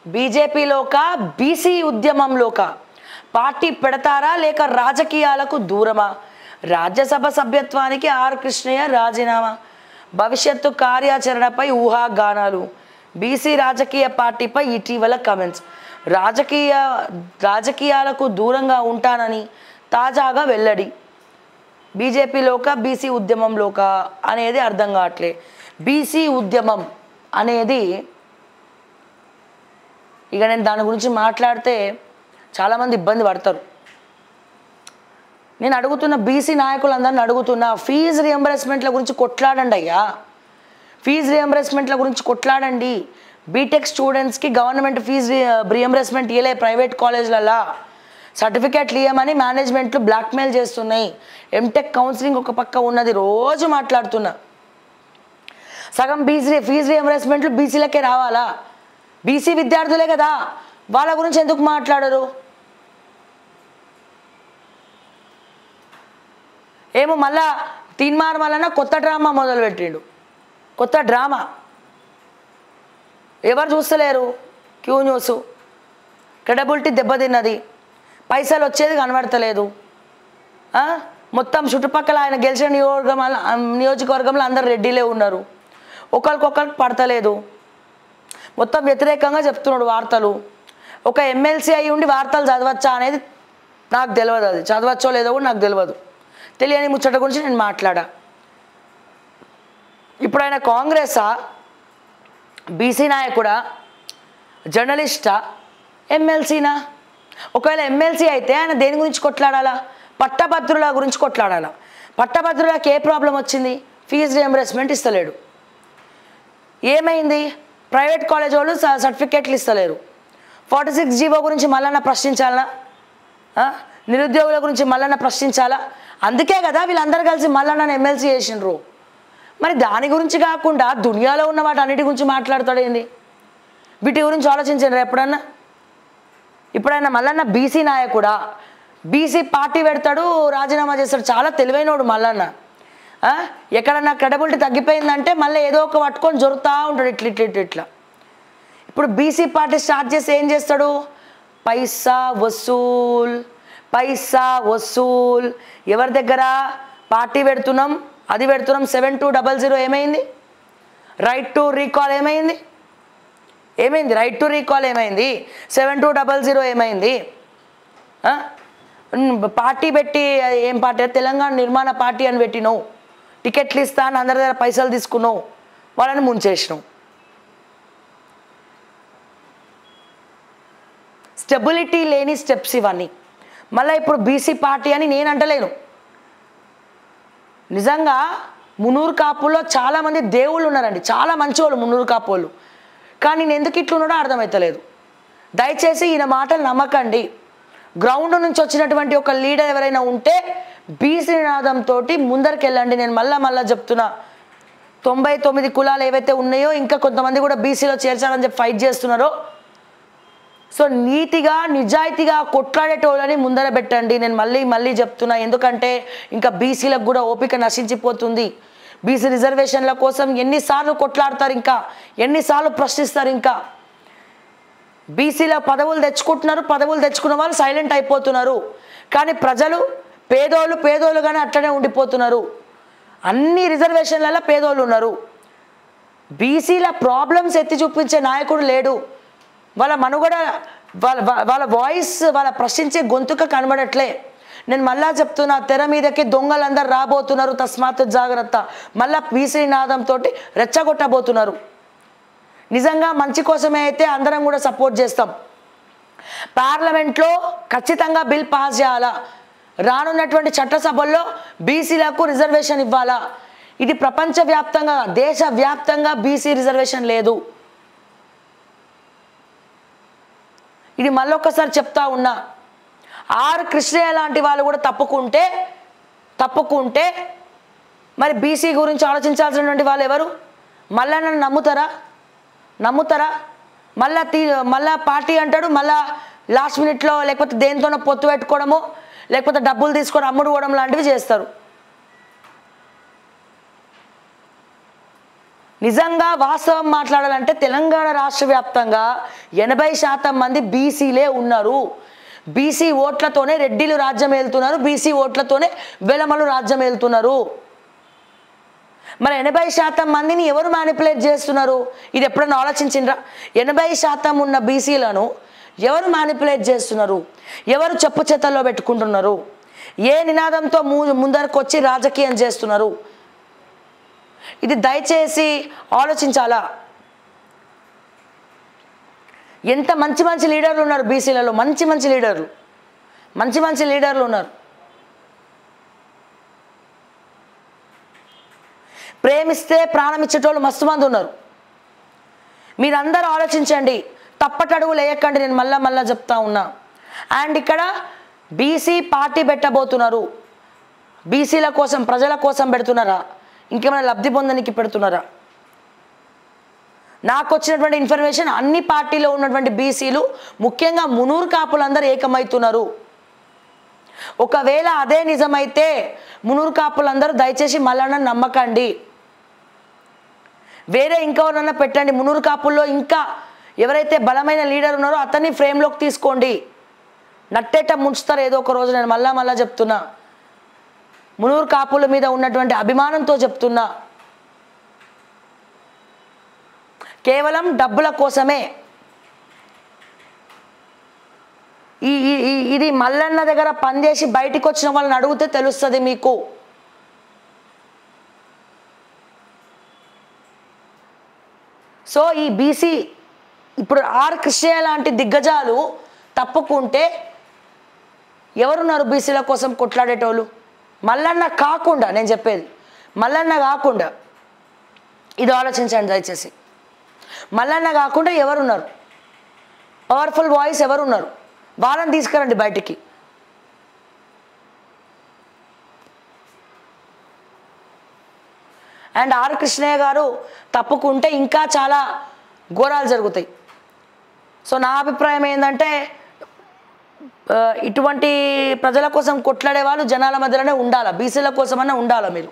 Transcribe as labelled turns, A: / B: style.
A: బీజేపీలోక BC ఉద్యమంలోక party పెడతారా లేక రాజకీయాలకు దూరమా? రాజ్యసభ సభ్యత్వానికి ఆర్ కృష్ణయ్య రాజీనామా, భవిష్యత్తు కార్యాచరణపై ఊహాగానాలు, బీసీ రాజకీయ పార్టీపై ఇటీవల కమెంట్స్. రాజకీయాలకు దూరంగా ఉంటానని తాజాగా వెల్లడి. బీజేపీలోక బీసీ ఉద్యమంలోక అనేది అర్థం కావట్లే. బీసీ ఉద్యమం అనేది ఇక నేను దాని గురించి మాట్లాడితే చాలామంది ఇబ్బంది పడతారు. నేను అడుగుతున్న బీసీ నాయకులందరిని అడుగుతున్నా, ఫీజు రియంబర్స్మెంట్ల గురించి కొట్లాడండి అయ్యా, ఫీజు రియంబర్స్మెంట్ల గురించి కొట్లాడండి. బీటెక్ స్టూడెంట్స్కి గవర్నమెంట్ ఫీజు రియంబర్స్మెంట్ ఇవ్వలే, ప్రైవేట్ కాలేజ్లలా సర్టిఫికేట్లు ఇవ్వమని మేనేజ్మెంట్లు బ్లాక్మెయిల్ చేస్తున్నాయి. ఎంటెక్ కౌన్సిలింగ్ ఒక పక్క ఉన్నది, రోజు మాట్లాడుతున్నా. సగం ఫీజు రియంబర్స్మెంట్లు బీసీలకే రావాలా? బీసీ విద్యార్థులే కదా, వాళ్ళ గురించి ఎందుకు మాట్లాడరు? ఏమో మళ్ళా తీన్మార్ వలన కొత్త డ్రామా మొదలుపెట్టిండు. కొత్త డ్రామా ఎవరు చూస్తలేరు? క్యూ న్యూస్ క్రెడిబిలిటీ దెబ్బతిన్నది, పైసలు వచ్చేది కనబడతలేదు. మొత్తం చుట్టుపక్కల ఆయన గెలిచిన నియోజకవర్గంలో అందరు రెడ్డిలే ఉన్నారు, ఒకరికొకరికి పడతలేదు, మొత్తం వ్యతిరేకంగా చెప్తున్నాడు వార్తలు. ఒక ఎమ్మెల్సీ అయి ఉండి వార్తలు చదవచ్చా అనేది నాకు తెలియదు, అది చదవచ్చో లేదో కూడా నాకు తెలియదు. తెలియని ముచ్చట గురించి నేను మాట్లాడా. ఇప్పుడు ఆయన కాంగ్రెసా, బీసీ నాయకుడా, జర్నలిస్టా, ఎమ్మెల్సీనా? ఒకవేళ ఎమ్మెల్సీ అయితే ఆయన దేని గురించి కొట్లాడాలా? పట్టభద్రుల గురించి కొట్లాడాలా. పట్టభద్రులకు ఏ ప్రాబ్లం వచ్చింది? ఫీజు రియంబర్స్మెంట్ ఇస్తలేడు. ఏమైంది? ప్రైవేట్ కాలేజ్ వాళ్ళు సర్టిఫికేట్లు ఇస్తలేరు. 46 జీవో గురించి మళ్ళీ ప్రశ్నించాలా? నిరుద్యోగుల గురించి మళ్ళీ ప్రశ్నించాలా? అందుకే కదా వీళ్ళందరూ కలిసి మళ్ళీ నన్ను ఎమ్మెల్సీ చేసిండ్రు. మరి దాని గురించి కాకుండా దునియాలో ఉన్న వాటి అన్నిటి గురించి మాట్లాడతాడు ఏంది? వీటి గురించి ఆలోచించారు ఎప్పుడన్నా? ఇప్పుడైనా మల్లన్న బీసీ నాయకుడా? బీసీ పార్టీ పెడతాడు, రాజీనామా చేస్తాడు. చాలా తెలివైనోడు మల్లన్న. ఎక్కడన్నా క్రెడిబిలిటీ తగ్గిపోయిందంటే మళ్ళీ ఏదో ఒక పట్టుకొని జరుగుతూ ఉంటాడు ఇట్లా. ఇప్పుడు బీసీ పార్టీ స్టార్ట్ చేసి ఏం చేస్తాడు? పైసా వసూల్. ఎవరి దగ్గర? పార్టీ పెడుతున్నాం, అది పెడుతున్నాం. 7200 ఏమైంది? రైట్ టు రీకాల్ ఏమైంది? రైట్ టు రీకాల్ ఏమైంది? 7200 ఏమైంది? పార్టీ పెట్టి ఏం పార్టీ? తెలంగాణ నిర్మాణ పార్టీ అని పెట్టినావు, టికెట్లు ఇస్తా అని అందరి దగ్గర పైసలు తీసుకున్నావు, వాళ్ళని ముంచేసినావు. స్టెబిలిటీ లేని స్టెప్స్ ఇవన్నీ. మళ్ళీ ఇప్పుడు బీసీ పార్టీ అని నేను అంటలేను. నిజంగా మున్నూరు కాపుల్లో చాలామంది దేవుళ్ళు ఉన్నారండి, చాలా మంచివాళ్ళు మున్నూరు కాపులు. కానీ నేను ఎందుకు ఇట్లున్నాడో అర్థమవుతలేదు. దయచేసి ఈయన మాటలు నమ్మకండి. గ్రౌండ్ నుంచి వచ్చినటువంటి ఒక లీడర్ ఎవరైనా ఉంటే బీసీ నినాదంతో ముందరికి వెళ్ళండి. నేను మళ్ళా చెప్తున్నా, 99 కులాలు ఏవైతే ఉన్నాయో ఇంకా కొంతమంది కూడా బీసీలో చేర్చాలని చెప్పి ఫైట్ చేస్తున్నారో, సో నీతిగా నిజాయితీగా కొట్లాడేటోళ్ళని ముందర పెట్టండి. నేను మళ్ళీ చెప్తున్నా, ఎందుకంటే ఇంకా బీసీలకు కూడా ఓపిక నశించిపోతుంది. బీసీ రిజర్వేషన్ల కోసం ఎన్నిసార్లు కొట్లాడతారు, ఇంకా ఎన్నిసార్లు ప్రశ్నిస్తారు. ఇంకా బీసీలో పదవులు తెచ్చుకుంటున్నారు, పదవులు తెచ్చుకున్న వాళ్ళు సైలెంట్ అయిపోతున్నారు. కానీ ప్రజలు పేదోళ్ళుగానే అట్లనే ఉండిపోతున్నారు. అన్ని రిజర్వేషన్లలో పేదోళ్ళు ఉన్నారు. బీసీల ప్రాబ్లమ్స్ ఎత్తి చూపించే నాయకుడు లేడు. వాళ్ళ మనుగడ, వాళ్ళ వాయిస్, వాళ్ళ ప్రశ్నించే గొంతుక కనబడట్లే. నేను మళ్ళా చెప్తున్నా, తెర మీదకి దొంగలందరూ రాబోతున్నారు, తస్మాత్ జాగ్రత్త. మళ్ళా బీసీ నాదంతో రెచ్చగొట్టబోతున్నారు. నిజంగా మంచి కోసమే అయితే అందరం కూడా సపోర్ట్ చేస్తాం. పార్లమెంట్లో ఖచ్చితంగా బిల్ పాస్ చేయాలా, రానున్నటువంటి చట్టసభల్లో బీసీలకు రిజర్వేషన్ ఇవ్వాలా. ఇది ప్రపంచవ్యాప్తంగా, దేశవ్యాప్తంగా బీసీ రిజర్వేషన్ లేదు. ఇది మళ్ళొక్కసారి చెప్తా ఉన్నా. ఆర్ కృష్ణయ్య లాంటి వాళ్ళు కూడా తప్పుకుంటే మరి బీసీ గురించి ఆలోచించాల్సినటువంటి వాళ్ళు ఎవరు? మళ్ళా నన్ను నమ్ముతారా? మళ్ళా పార్టీ అంటాడు, మళ్ళా లాస్ట్ మినిట్లో లేకపోతే దేనితోనో పొత్తు పెట్టుకోవడము, లేకపోతే డబ్బులు తీసుకొని అమ్ముడుకోవడం లాంటివి చేస్తారు. నిజంగా వాస్తవం మాట్లాడాలంటే తెలంగాణ రాష్ట్ర వ్యాప్తంగా 80% మంది బీసీలే ఉన్నారు. బీసీ ఓట్లతోనే రెడ్డిలు రాజ్యం ఏలుతున్నారు, బీసీ ఓట్లతోనే వెలమలు రాజ్యం ఏలుతున్నారు. మరి 80% మందిని ఎవరు మ్యానిపులేట్ చేస్తున్నారు? ఇది ఎప్పుడైనా ఆలోచించిండ్రా? 80% ఉన్న బీసీలను ఎవరు మ్యానిపులేట్ చేస్తున్నారు? ఎవరు చెప్పు చేతల్లో పెట్టుకుంటున్నారు? ఏ నినాదంతో ముందరకు వచ్చి రాజకీయం చేస్తున్నారు? ఇది దయచేసి ఆలోచించాలా. ఎంత మంచి మంచి లీడర్లు ఉన్నారు బీసీలలో, మంచి మంచి లీడర్లు ఉన్నారు. ప్రేమిస్తే ప్రాణం ఇచ్చేటోళ్ళు మస్తు మంది ఉన్నారు. మీరందరూ ఆలోచించండి, తప్పటడుగులు వేయకండి. నేను మళ్ళా చెప్తా ఉన్నా. అండ్ ఇక్కడ బీసీ పార్టీ పెట్టబోతున్నారు. బీసీల కోసం, ప్రజల కోసం పెడుతున్నారా? ఇంకేమైనా లబ్ధి పొందడానికి పెడుతున్నారా? నాకు వచ్చినటువంటి ఇన్ఫర్మేషన్ అన్ని పార్టీలో ఉన్నటువంటి బీసీలు, ముఖ్యంగా మునూరు కాపులందరూ ఏకమవుతున్నారు. ఒకవేళ అదే నిజమైతే మునూరు కాపులందరూ దయచేసి మల్లన్న నమ్మకండి, వేరే ఇంకెవరన్నా పెట్టండి. మునూరు కాపుల్లో ఇంకా ఎవరైతే బలమైన లీడర్ ఉన్నారో అతన్ని ఫ్రేమ్లోకి తీసుకోండి. నట్టేట ముంచుతారు ఏదో ఒక రోజు. నేను మళ్ళా చెప్తున్నా, మునూరు కాపుల మీద ఉన్నటువంటి అభిమానంతో చెప్తున్నా. కేవలం డబ్బుల కోసమే ఇది మల్లన్న దగ్గర పనిచేసి బయటికి వచ్చిన వాళ్ళని అడిగితే తెలుస్తుంది మీకు. సో ఈ బీసీ ఇప్పుడు ఆర్ కృష్ణయ్య లాంటి దిగ్గజాలు తప్పుకుంటే ఎవరున్నారు బీసీల కోసం కొట్లాడేటోళ్ళు? మల్లన్న కాకుండా, నేను చెప్పేది మల్లన్న కాకుండా ఇది ఆలోచించండి దయచేసి. మల్లన్న కాకుండా ఎవరున్నారు? పవర్ఫుల్ వాయిస్ ఎవరున్నారు? వాళ్ళని తీసుకురండి బయటికి. అండ్ ఆర్ కృష్ణయ్య గారు తప్పుకుంటే ఇంకా చాలా ఘోరాలు జరుగుతాయి. సో నా అభిప్రాయం ఏంటంటే ఇటువంటి ప్రజల కోసం కొట్లాడే వాళ్ళు జనాల మధ్యలోనే ఉండాలి. బీసీల కోసమన్నా ఉండాలి మీరు.